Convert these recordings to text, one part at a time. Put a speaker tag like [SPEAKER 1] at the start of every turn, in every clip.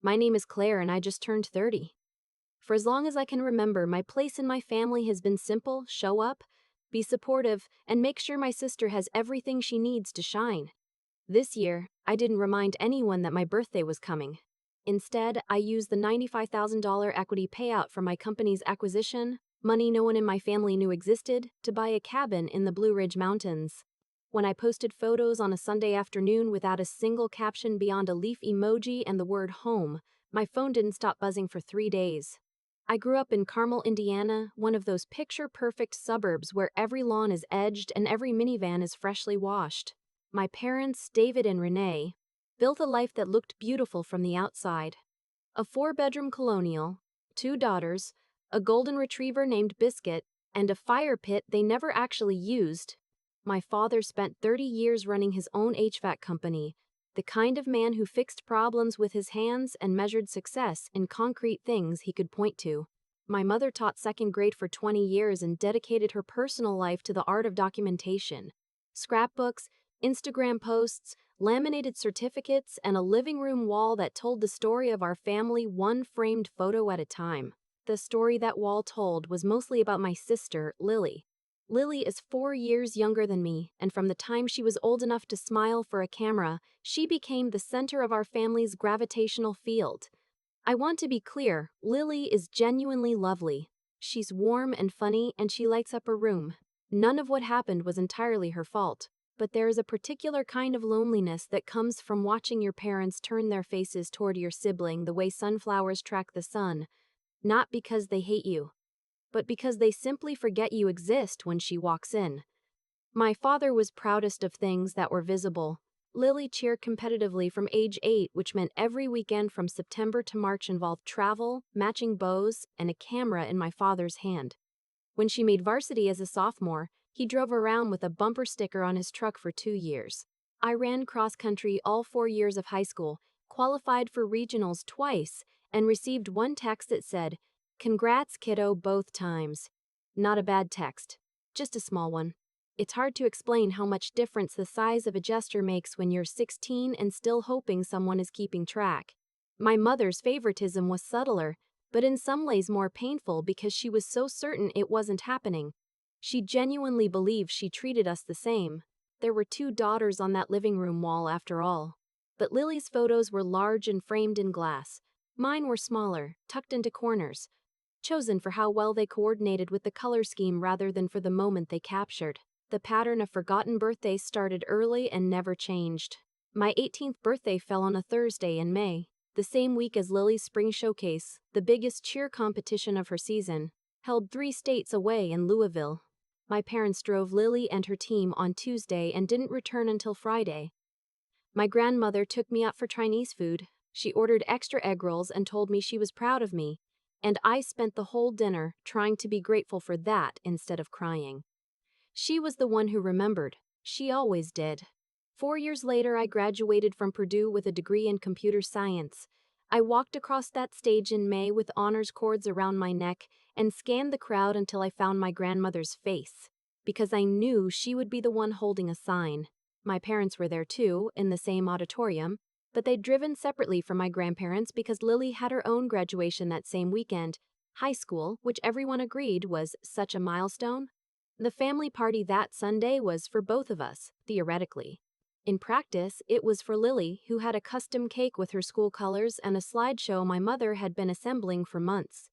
[SPEAKER 1] My name is Claire and I just turned 30. For as long as I can remember, my place in my family has been simple: show up, be supportive, and make sure my sister has everything she needs to shine. This year, I didn't remind anyone that my birthday was coming. Instead, I used the $95,000 equity payout from my company's acquisition, money no one in my family knew existed, to buy a cabin in the Blue Ridge Mountains. When I posted photos on a Sunday afternoon without a single caption beyond a leaf emoji and the word home, my phone didn't stop buzzing for 3 days. I grew up in Carmel, Indiana, one of those picture-perfect suburbs where every lawn is edged and every minivan is freshly washed. My parents, David and Renee, built a life that looked beautiful from the outside. A 4-bedroom colonial, 2 daughters, a golden retriever named Biscuit, and a fire pit they never actually used. My father spent 30 years running his own HVAC company, the kind of man who fixed problems with his hands and measured success in concrete things he could point to. My mother taught second grade for 20 years and dedicated her personal life to the art of documentation. Scrapbooks, Instagram posts, laminated certificates, and a living room wall that told the story of our family one framed photo at a time. The story that wall told was mostly about my sister, Lily. Lily is 4 years younger than me, and from the time she was old enough to smile for a camera, she became the center of our family's gravitational field. I want to be clear, Lily is genuinely lovely. She's warm and funny, and she lights up a room. None of what happened was entirely her fault, but there is a particular kind of loneliness that comes from watching your parents turn their faces toward your sibling the way sunflowers track the sun, not because they hate you, but because they simply forget you exist when she walks in. My father was proudest of things that were visible. Lily cheered competitively from age 8, which meant every weekend from September to March involved travel, matching bows, and a camera in my father's hand. When she made varsity as a sophomore, he drove around with a bumper sticker on his truck for 2 years. I ran cross-country all 4 years of high school, qualified for regionals twice, and received one text that said, "Congrats, kiddo," both times. Not a bad text, just a small one. It's hard to explain how much difference the size of a gesture makes when you're 16 and still hoping someone is keeping track. My mother's favoritism was subtler, but in some ways more painful because she was so certain it wasn't happening. She genuinely believed she treated us the same. There were 2 daughters on that living room wall after all. But Lily's photos were large and framed in glass. Mine were smaller, tucked into corners, chosen for how well they coordinated with the color scheme rather than for the moment they captured. The pattern of forgotten birthdays started early and never changed. My 18th birthday fell on a Thursday in May, the same week as Lily's spring showcase, the biggest cheer competition of her season, held 3 states away in Louisville. My parents drove Lily and her team on Tuesday and didn't return until Friday. My grandmother took me out for Chinese food. She ordered extra egg rolls and told me she was proud of me, and I spent the whole dinner trying to be grateful for that instead of crying. She was the one who remembered. She always did. 4 years later, I graduated from Purdue with a degree in computer science. I walked across that stage in May with honors cords around my neck and scanned the crowd until I found my grandmother's face, because I knew she would be the one holding a sign. My parents were there too, in the same auditorium, but they'd driven separately from my grandparents because Lily had her own graduation that same weekend, high school, which everyone agreed was such a milestone. The family party that Sunday was for both of us, theoretically. In practice, it was for Lily, who had a custom cake with her school colors and a slideshow my mother had been assembling for months.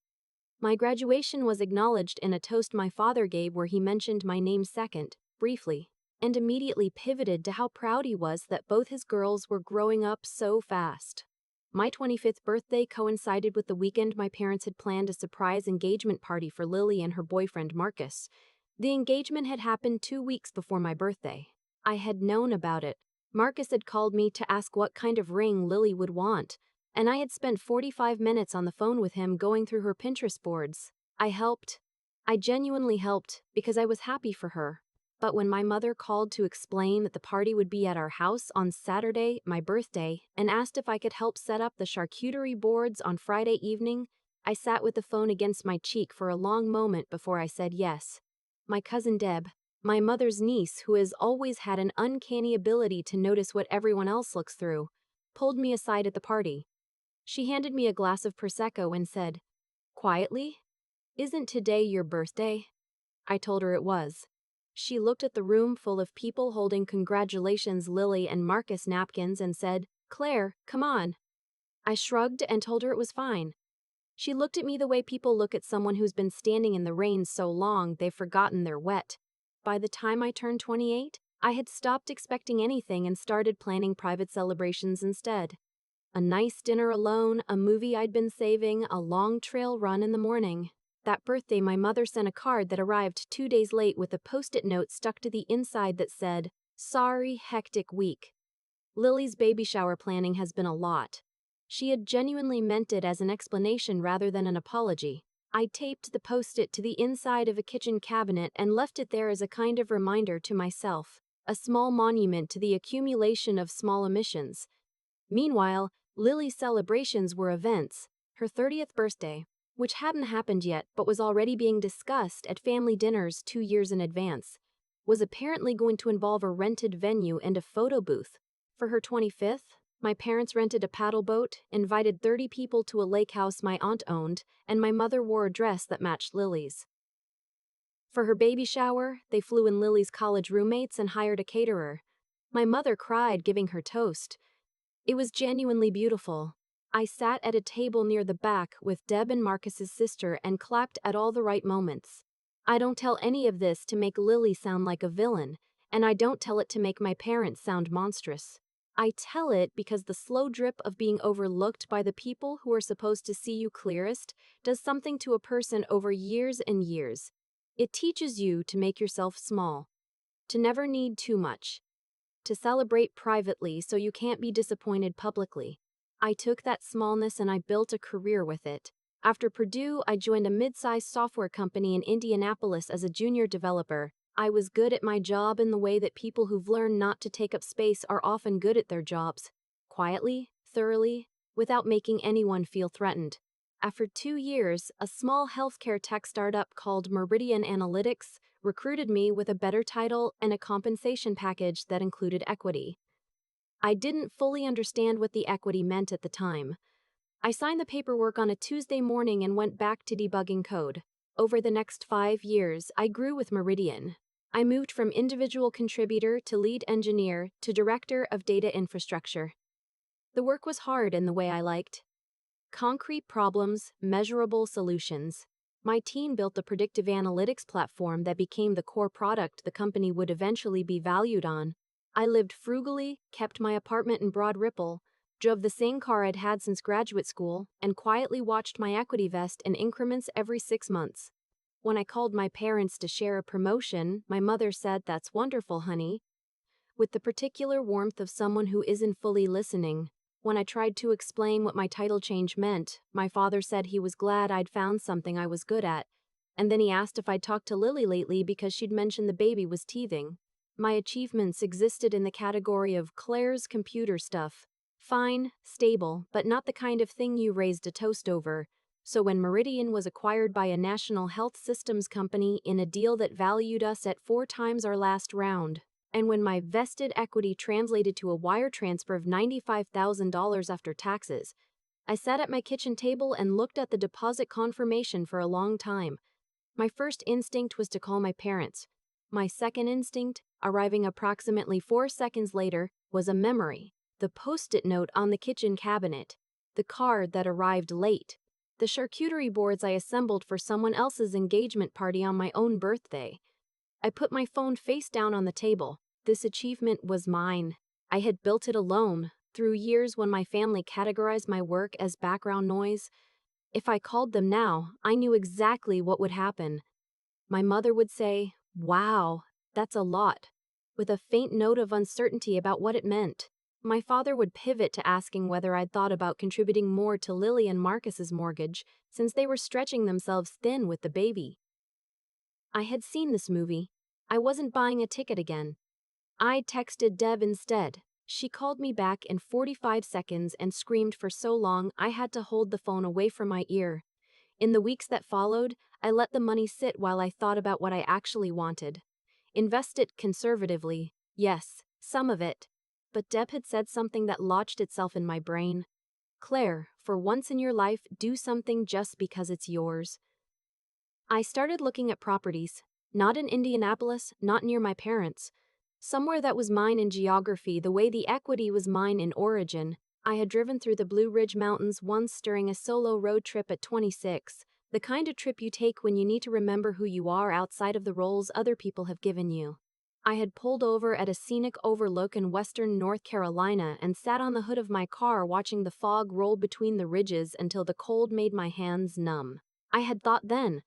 [SPEAKER 1] My graduation was acknowledged in a toast my father gave where he mentioned my name second, briefly, and immediately pivoted to how proud he was that both his girls were growing up so fast. My 25th birthday coincided with the weekend my parents had planned a surprise engagement party for Lily and her boyfriend Marcus. The engagement had happened 2 weeks before my birthday. I had known about it. Marcus had called me to ask what kind of ring Lily would want, and I had spent 45 minutes on the phone with him going through her Pinterest boards. I helped. I genuinely helped because I was happy for her. But when my mother called to explain that the party would be at our house on Saturday, my birthday, and asked if I could help set up the charcuterie boards on Friday evening, I sat with the phone against my cheek for a long moment before I said yes. My cousin Deb, my mother's niece, who has always had an uncanny ability to notice what everyone else looks through, pulled me aside at the party. She handed me a glass of Prosecco and said, quietly, "Isn't today your birthday?" I told her it was. She looked at the room full of people holding congratulations Lily and Marcus napkins and said, "Claire, come on." I shrugged and told her it was fine. She looked at me the way people look at someone who's been standing in the rain so long they've forgotten they're wet. By the time I turned 28, I had stopped expecting anything and started planning private celebrations instead. A nice dinner alone, a movie I'd been saving, a long trail run in the morning. That birthday, my mother sent a card that arrived 2 days late with a post-it note stuck to the inside that said, "Sorry, hectic week." Lily's baby shower planning has been a lot. She had genuinely meant it as an explanation rather than an apology. I taped the post-it to the inside of a kitchen cabinet and left it there as a kind of reminder to myself, a small monument to the accumulation of small omissions. Meanwhile, Lily's celebrations were events. Her 30th birthday, which hadn't happened yet but was already being discussed at family dinners 2 years in advance, was apparently going to involve a rented venue and a photo booth. For her 25th, my parents rented a paddleboat, invited 30 people to a lake house my aunt owned, and my mother wore a dress that matched Lily's. For her baby shower, they flew in Lily's college roommates and hired a caterer. My mother cried giving her toast. It was genuinely beautiful. I sat at a table near the back with Deb and Marcus's sister and clapped at all the right moments. I don't tell any of this to make Lily sound like a villain, and I don't tell it to make my parents sound monstrous. I tell it because the slow drip of being overlooked by the people who are supposed to see you clearest does something to a person over years and years. It teaches you to make yourself small, to never need too much, to celebrate privately so you can't be disappointed publicly. I took that smallness and I built a career with it. After Purdue, I joined a mid-sized software company in Indianapolis as a junior developer. I was good at my job in the way that people who've learned not to take up space are often good at their jobs. Quietly, thoroughly, without making anyone feel threatened. After 2 years, a small healthcare tech startup called Meridian Analytics recruited me with a better title and a compensation package that included equity. I didn't fully understand what the equity meant at the time. I signed the paperwork on a Tuesday morning and went back to debugging code. Over the next 5 years, I grew with Meridian. I moved from individual contributor to lead engineer to director of data infrastructure. The work was hard in the way I liked. Concrete problems, measurable solutions. My team built a predictive analytics platform that became the core product the company would eventually be valued on. I lived frugally, kept my apartment in Broad Ripple, drove the same car I'd had since graduate school, and quietly watched my equity vest in increments every 6 months. When I called my parents to share a promotion, my mother said, "That's wonderful, honey," with the particular warmth of someone who isn't fully listening. When I tried to explain what my title change meant, my father said he was glad I'd found something I was good at, and then he asked if I'd talked to Lily lately because she'd mentioned the baby was teething. My achievements existed in the category of Claire's computer stuff. Fine, stable, but not the kind of thing you raised a toast over. So when Meridian was acquired by a national health systems company in a deal that valued us at 4 times our last round, and when my vested equity translated to a wire transfer of $95,000 after taxes, I sat at my kitchen table and looked at the deposit confirmation for a long time. My first instinct was to call my parents. My second instinct, arriving approximately 4 seconds later, was a memory. The post-it note on the kitchen cabinet. The card that arrived late. The charcuterie boards I assembled for someone else's engagement party on my own birthday. I put my phone face down on the table. This achievement was mine. I had built it alone, through years when my family categorized my work as background noise. If I called them now, I knew exactly what would happen. My mother would say, "Wow, that's a lot," with a faint note of uncertainty about what it meant. My father would pivot to asking whether I'd thought about contributing more to Lily and Marcus's mortgage, since they were stretching themselves thin with the baby. I had seen this movie. I wasn't buying a ticket again. I texted Deb instead. She called me back in 45 seconds and screamed for so long I had to hold the phone away from my ear. In the weeks that followed, I let the money sit while I thought about what I actually wanted. Invest it conservatively, yes, some of it. But Deb had said something that lodged itself in my brain. "Claire, For once in your life, do something just because it's yours. I started looking at properties. Not in Indianapolis, not near my parents. Somewhere that was mine in geography the way the equity was mine in origin. I had driven through the Blue Ridge Mountains once during a solo road trip at 26, the kind of trip you take when you need to remember who you are outside of the roles other people have given you. I had pulled over at a scenic overlook in western North Carolina and sat on the hood of my car watching the fog roll between the ridges until the cold made my hands numb. I had thought then,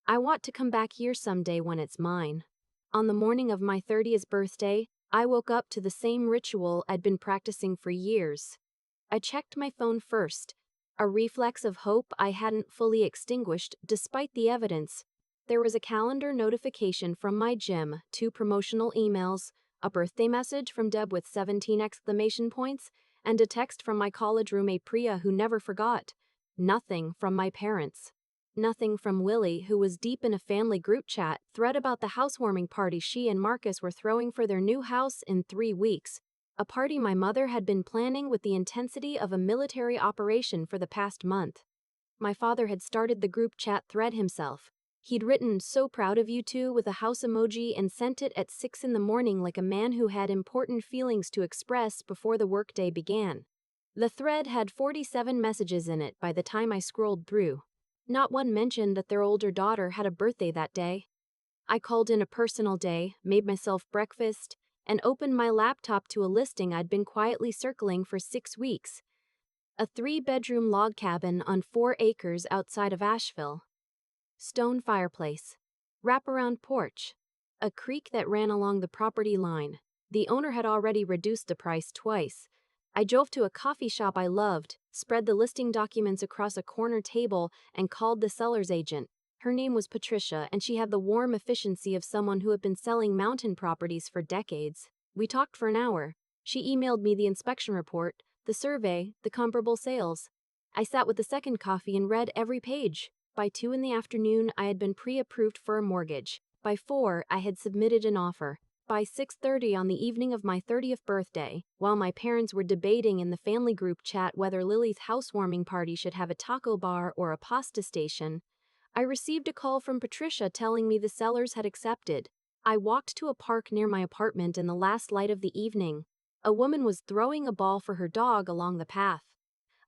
[SPEAKER 1] I want to come back here someday when it's mine. On the morning of my 30th birthday, I woke up to the same ritual I'd been practicing for years. I checked my phone first, a reflex of hope I hadn't fully extinguished despite the evidence. There was a calendar notification from my gym, 2 promotional emails, a birthday message from Deb with 17 exclamation points, and a text from my college roommate Priya who never forgot. Nothing from my parents. Nothing from Willie, who was deep in a family group chat thread about the housewarming party she and Marcus were throwing for their new house in 3 weeks. A party my mother had been planning with the intensity of a military operation for the past month. My father had started the group chat thread himself. He'd written, "So proud of you two," with a house emoji and sent it at 6 in the morning like a man who had important feelings to express before the workday began. The thread had 47 messages in it by the time I scrolled through. Not one mentioned that their older daughter had a birthday that day. I called in a personal day, made myself breakfast, and opened my laptop to a listing I'd been quietly circling for 6 weeks. A 3-bedroom log cabin on 4 acres outside of Asheville. Stone fireplace. Wraparound porch. A creek that ran along the property line. The owner had already reduced the price twice. I drove to a coffee shop I loved, spread the listing documents across a corner table, and called the seller's agent. Her name was Patricia, and she had the warm efficiency of someone who had been selling mountain properties for decades. We talked for an hour. She emailed me the inspection report, the survey, the comparable sales. I sat with the second coffee and read every page. By 2 in the afternoon, I had been pre-approved for a mortgage. By 4, I had submitted an offer. By 6:30 on the evening of my 30th birthday, while my parents were debating in the family group chat whether Lily's housewarming party should have a taco bar or a pasta station, I received a call from Patricia telling me the sellers had accepted. I walked to a park near my apartment in the last light of the evening. A woman was throwing a ball for her dog along the path.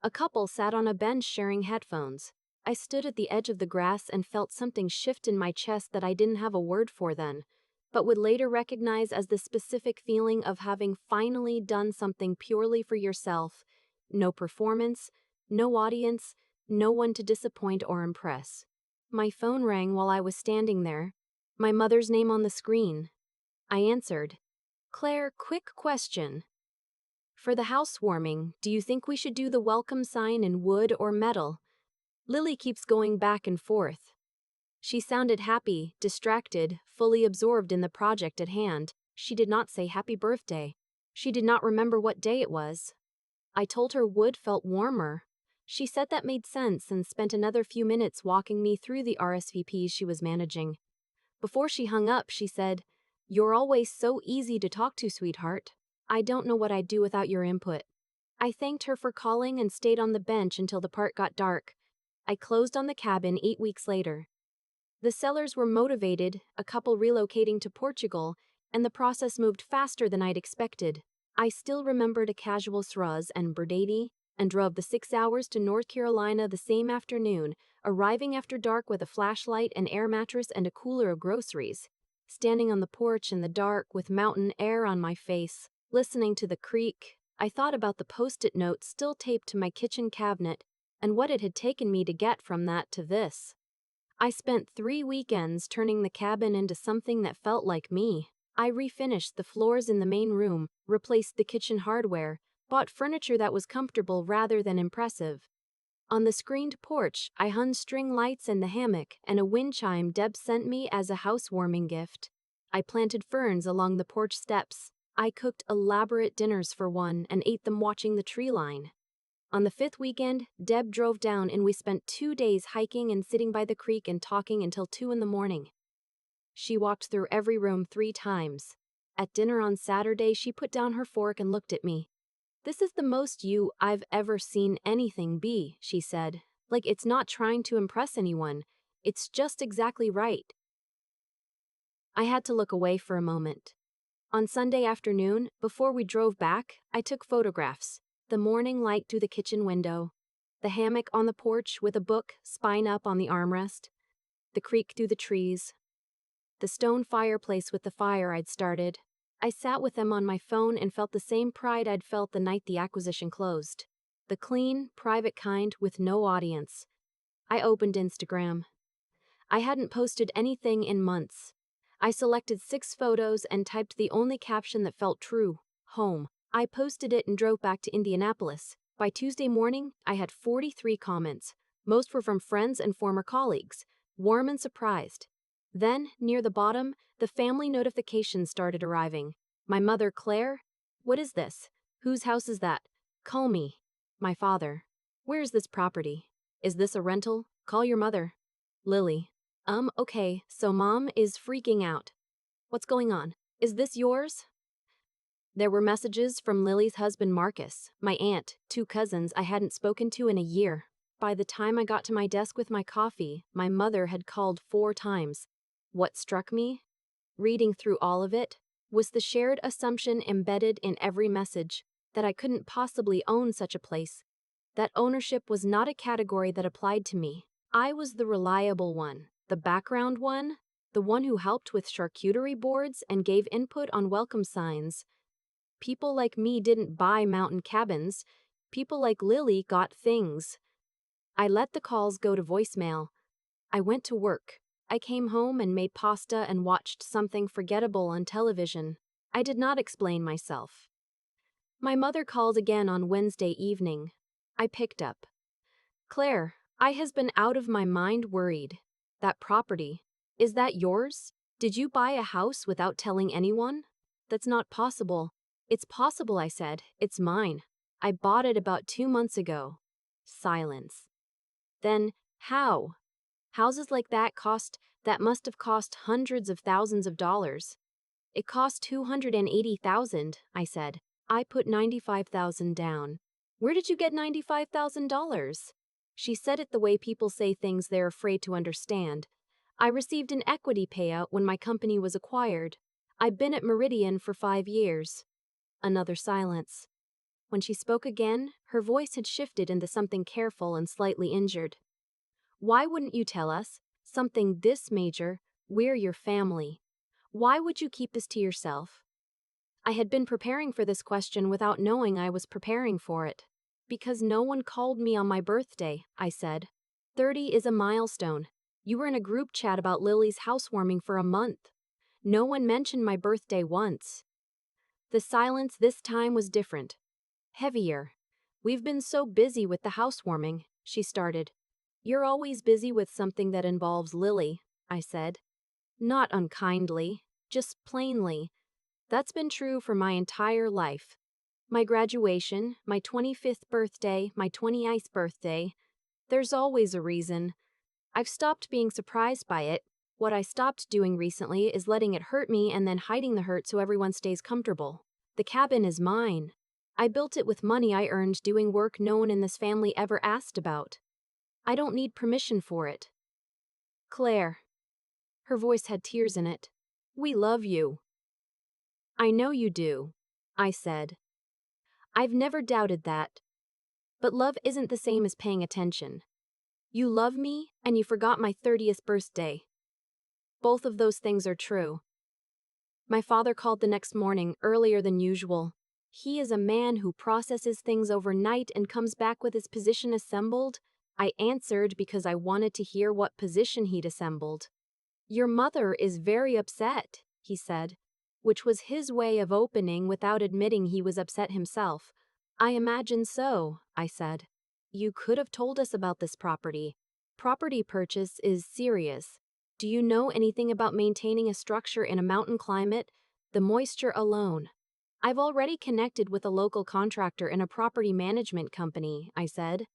[SPEAKER 1] A couple sat on a bench sharing headphones. I stood at the edge of the grass and felt something shift in my chest that I didn't have a word for then, but would later recognize as the specific feeling of having finally done something purely for yourself. No performance, no audience, no one to disappoint or impress. My phone rang while I was standing there. My mother's name on the screen. I answered. "Claire, quick question. For the housewarming, do you think we should do the welcome sign in wood or metal? Lily keeps going back and forth." She sounded happy, distracted, fully absorbed in the project at hand. She did not say happy birthday. She did not remember what day it was. I told her wood felt warmer. She said that made sense and spent another few minutes walking me through the RSVPs she was managing. Before she hung up, she said, "You're always so easy to talk to, sweetheart. I don't know what I'd do without your input." I thanked her for calling and stayed on the bench until the park got dark. I closed on the cabin 8 weeks later. The sellers were motivated, a couple relocating to Portugal, and the process moved faster than I'd expected. I still remembered a casual Sraz and Burdady, and drove the 6 hours to North Carolina the same afternoon, arriving after dark with a flashlight, an air mattress, and a cooler of groceries. Standing on the porch in the dark with mountain air on my face, listening to the creek, I thought about the post-it note still taped to my kitchen cabinet and what it had taken me to get from that to this. I spent 3 weekends turning the cabin into something that felt like me. I refinished the floors in the main room, replaced the kitchen hardware, bought furniture that was comfortable rather than impressive. On the screened porch, I hung string lights and the hammock and a wind chime Deb sent me as a housewarming gift. I planted ferns along the porch steps. I cooked elaborate dinners for one and ate them watching the tree line. On the 5th weekend, Deb drove down and we spent 2 days hiking and sitting by the creek and talking until 2 in the morning. She walked through every room 3 times. At dinner on Saturday, she put down her fork and looked at me. This is the most you I've ever seen anything be, she said. Like it's not trying to impress anyone. It's just exactly right. I had to look away for a moment. On Sunday afternoon, before we drove back, I took photographs. The morning light through the kitchen window, the hammock on the porch with a book, spine up on the armrest, the creek through the trees, the stone fireplace with the fire I'd started. I sat with them on my phone and felt the same pride I'd felt the night the acquisition closed. The clean, private kind with no audience. I opened Instagram. I hadn't posted anything in months. I selected 6 photos and typed the only caption that felt true: home. I posted it and drove back to Indianapolis. By Tuesday morning, I had 43 comments. Most were from friends and former colleagues, warm and surprised. Then, near the bottom, the family notifications started arriving. My mother, Claire. What is this? Whose house is that? Call me. My father. Where's this property? Is this a rental? Call your mother. Lily. Okay, so mom is freaking out. What's going on? Is this yours? There were messages from Lily's husband Marcus, my aunt, 2 cousins I hadn't spoken to in a year. By the time I got to my desk with my coffee, my mother had called 4 times. What struck me, reading through all of it, was the shared assumption embedded in every message, that I couldn't possibly own such a place. That ownership was not a category that applied to me. I was the reliable one, the background one, the one who helped with charcuterie boards and gave input on welcome signs. People like me didn't buy mountain cabins. People like Lily got things. I let the calls go to voicemail. I went to work. I came home and made pasta and watched something forgettable on television. I did not explain myself. My mother called again on Wednesday evening. I picked up. Claire, I has been out of my mind worried. That property, is that yours? Did you buy a house without telling anyone? That's not possible. It's possible, I said. It's mine. I bought it about 2 months ago. Silence. Then, how? Houses like that must have cost hundreds of thousands of dollars. It cost $280,000, I said. I put $95,000 down. Where did you get $95,000? She said it the way people say things they're afraid to understand. I received an equity payout when my company was acquired. I've been at Meridian for 5 years. Another silence. When she spoke again, her voice had shifted into something careful and slightly injured. Why wouldn't you tell us? Something this major. We're your family. Why would you keep this to yourself? I had been preparing for this question without knowing I was preparing for it. Because no one called me on my birthday, I said. 30 is a milestone. You were in a group chat about Lily's housewarming for a month. No one mentioned my birthday once. The silence this time was different. Heavier. We've been so busy with the housewarming, she started. You're always busy with something that involves Lily, I said. Not unkindly, just plainly. That's been true for my entire life. My graduation, my 25th birthday, my 20th birthday. There's always a reason. I've stopped being surprised by it. What I stopped doing recently is letting it hurt me and then hiding the hurt so everyone stays comfortable. The cabin is mine. I built it with money I earned doing work no one in this family ever asked about. I don't need permission for it. Claire. Her voice had tears in it. We love you. I know you do, I said. I've never doubted that. But love isn't the same as paying attention. You love me, and you forgot my 30th birthday. Both of those things are true. My father called the next morning, earlier than usual. He is a man who processes things overnight and comes back with his position assembled. I answered because I wanted to hear what position he'd assembled. Your mother is very upset, he said, which was his way of opening without admitting he was upset himself. I imagine so, I said. You could have told us about this property. Property purchase is serious. Do you know anything about maintaining a structure in a mountain climate? The moisture alone. I've already connected with a local contractor and a property management company, I said.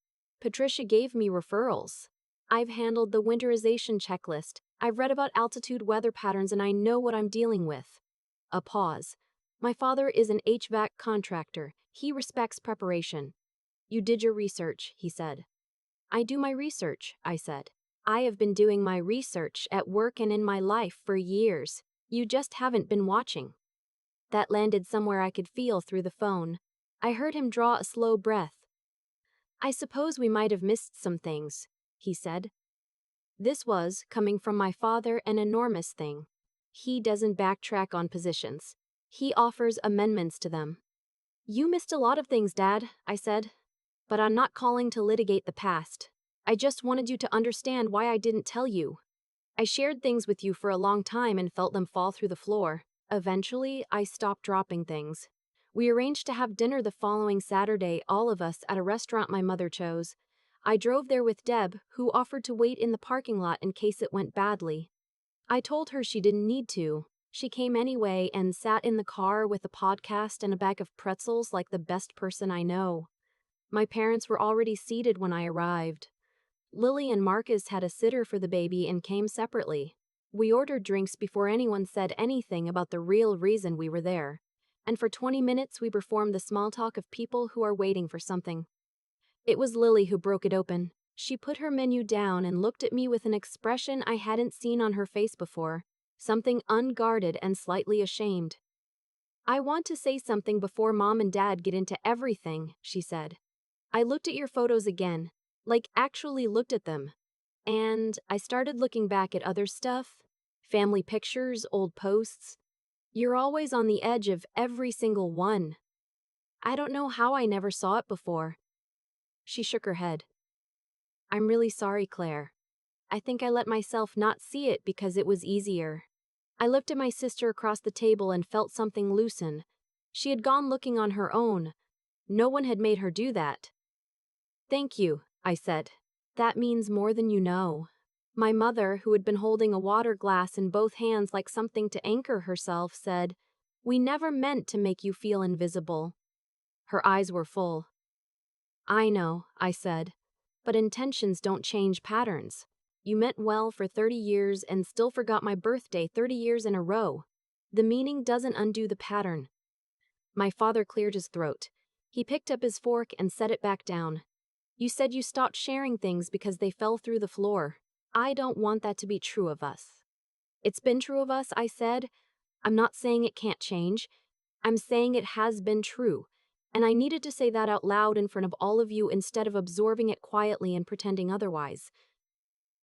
[SPEAKER 1] Patricia gave me referrals. I've handled the winterization checklist. I've read about altitude weather patterns and I know what I'm dealing with. A pause. My father is an HVAC contractor. He respects preparation. You did your research, he said. I do my research, I said. I have been doing my research at work and in my life for years. You just haven't been watching. That landed somewhere I could feel through the phone. I heard him draw a slow breath. I suppose we might have missed some things, he said. This was, coming from my father, an enormous thing. He doesn't backtrack on positions. He offers amendments to them. You missed a lot of things, Dad, I said. But I'm not calling to litigate the past. I just wanted you to understand why I didn't tell you. I shared things with you for a long time and felt them fall through the floor. Eventually, I stopped dropping things. We arranged to have dinner the following Saturday, all of us, at a restaurant my mother chose. I drove there with Deb, who offered to wait in the parking lot in case it went badly. I told her she didn't need to. She came anyway and sat in the car with a podcast and a bag of pretzels like the best person I know. My parents were already seated when I arrived. Lily and Marcus had a sitter for the baby and came separately. We ordered drinks before anyone said anything about the real reason we were there. And for 20 minutes we performed the small talk of people who are waiting for something. It was Lily who broke it open. She put her menu down and looked at me with an expression I hadn't seen on her face before, something unguarded and slightly ashamed. I want to say something before Mom and Dad get into everything, she said. I looked at your photos again, like actually looked at them. And I started looking back at other stuff, family pictures, old posts. You're always on the edge of every single one. I don't know how I never saw it before. She shook her head. I'm really sorry, Claire. I think I let myself not see it because it was easier. I looked at my sister across the table and felt something loosen. She had gone looking on her own. No one had made her do that. Thank you, I said. That means more than you know. My mother, who had been holding a water glass in both hands like something to anchor herself, said, We never meant to make you feel invisible. Her eyes were full. I know, I said, but intentions don't change patterns. You meant well for 30 years and still forgot my birthday 30 years in a row. The meaning doesn't undo the pattern. My father cleared his throat. He picked up his fork and set it back down. You said you stopped sharing things because they fell through the floor. I don't want that to be true of us. It's been true of us, I said. I'm not saying it can't change. I'm saying it has been true. And I needed to say that out loud in front of all of you instead of absorbing it quietly and pretending otherwise.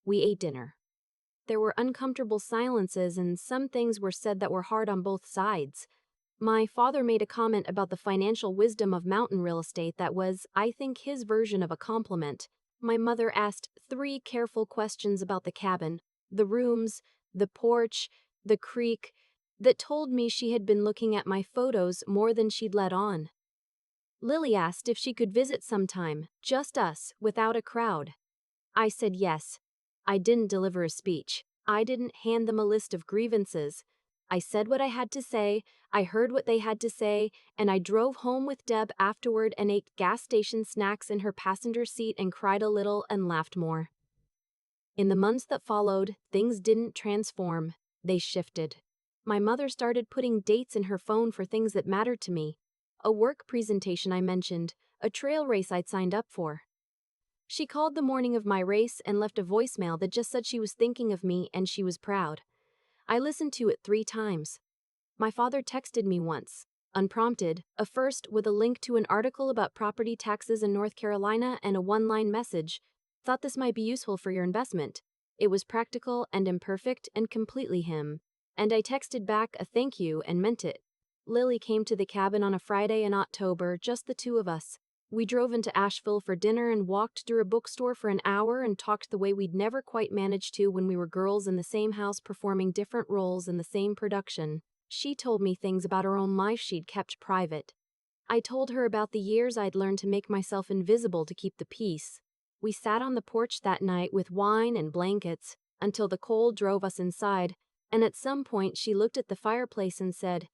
[SPEAKER 1] We ate dinner. There were uncomfortable silences and some things were said that were hard on both sides. My father made a comment about the financial wisdom of mountain real estate that was, I think, his version of a compliment. My mother asked 3 careful questions about the cabin, the rooms, the porch, the creek, that told me she had been looking at my photos more than she'd let on. Lily asked if she could visit sometime, just us, without a crowd. I said yes. I didn't deliver a speech. I didn't hand them a list of grievances. I said what I had to say, I heard what they had to say, and I drove home with Deb afterward and ate gas station snacks in her passenger seat and cried a little and laughed more. In the months that followed, things didn't transform, they shifted. My mother started putting dates in her phone for things that mattered to me. A work presentation I mentioned, a trail race I'd signed up for. She called the morning of my race and left a voicemail that just said she was thinking of me and she was proud. I listened to it 3 times. My father texted me once, unprompted, a first with a link to an article about property taxes in North Carolina and a 1-line message. Thought this might be useful for your investment. It was practical and imperfect and completely him. And I texted back a thank you and meant it. Lily came to the cabin on a Friday in October, just the 2 of us. We drove into Asheville for dinner and walked through a bookstore for an hour and talked the way we'd never quite managed to when we were girls in the same house performing different roles in the same production. She told me things about her own life she'd kept private. I told her about the years I'd learned to make myself invisible to keep the peace. We sat on the porch that night with wine and blankets until the cold drove us inside, and at some point she looked at the fireplace and said,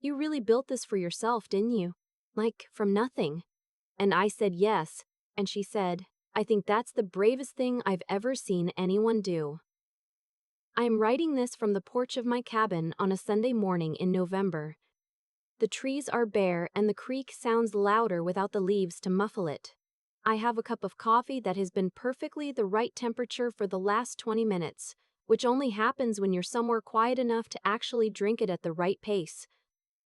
[SPEAKER 1] "You really built this for yourself, didn't you? Like, from nothing." And I said yes, and she said, "I think that's the bravest thing I've ever seen anyone do." I am writing this from the porch of my cabin on a Sunday morning in November. The trees are bare and the creek sounds louder without the leaves to muffle it. I have a cup of coffee that has been perfectly the right temperature for the last 20 minutes, which only happens when you're somewhere quiet enough to actually drink it at the right pace.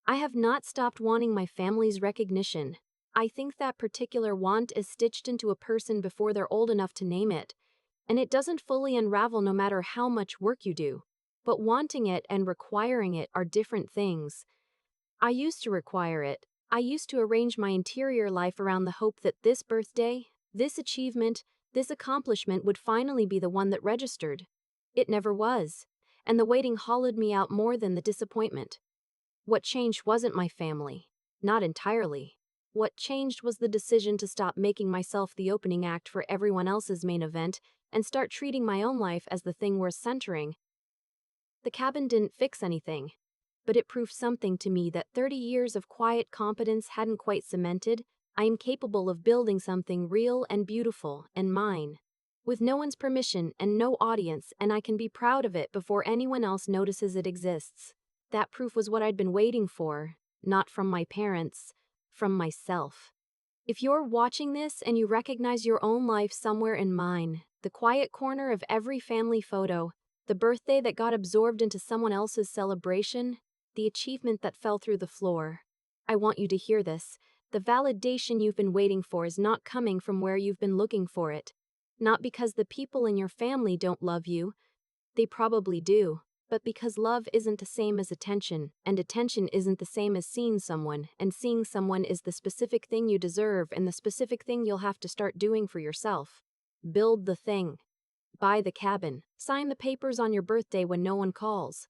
[SPEAKER 1] I have not stopped wanting my family's recognition. I think that particular want is stitched into a person before they're old enough to name it, and it doesn't fully unravel no matter how much work you do. But wanting it and requiring it are different things. I used to require it. I used to arrange my interior life around the hope that this birthday, this achievement, this accomplishment would finally be the one that registered. It never was, and the waiting hollowed me out more than the disappointment. What changed wasn't my family. Not entirely. What changed was the decision to stop making myself the opening act for everyone else's main event and start treating my own life as the thing worth centering. The cabin didn't fix anything, but it proved something to me that 30 years of quiet competence hadn't quite cemented. I am capable of building something real and beautiful and mine, with no one's permission and no audience, and I can be proud of it before anyone else notices it exists. That proof was what I'd been waiting for, not from my parents, from myself. If you're watching this and you recognize your own life somewhere in mine, the quiet corner of every family photo, the birthday that got absorbed into someone else's celebration, the achievement that fell through the floor, I want you to hear this. The validation you've been waiting for is not coming from where you've been looking for it. Not because the people in your family don't love you. They probably do. But because love isn't the same as attention, and attention isn't the same as seeing someone, and seeing someone is the specific thing you deserve and the specific thing you'll have to start doing for yourself. Build the thing. Buy the cabin. Sign the papers on your birthday when no one calls.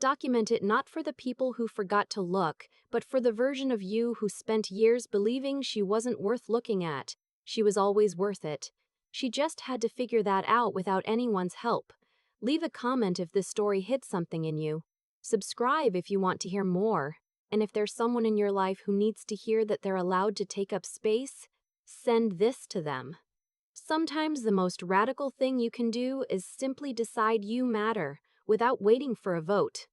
[SPEAKER 1] Document it not for the people who forgot to look, but for the version of you who spent years believing she wasn't worth looking at. She was always worth it. She just had to figure that out without anyone's help. Leave a comment if this story hits something in you. Subscribe if you want to hear more. And if there's someone in your life who needs to hear that they're allowed to take up space, send this to them. Sometimes the most radical thing you can do is simply decide you matter without waiting for a vote.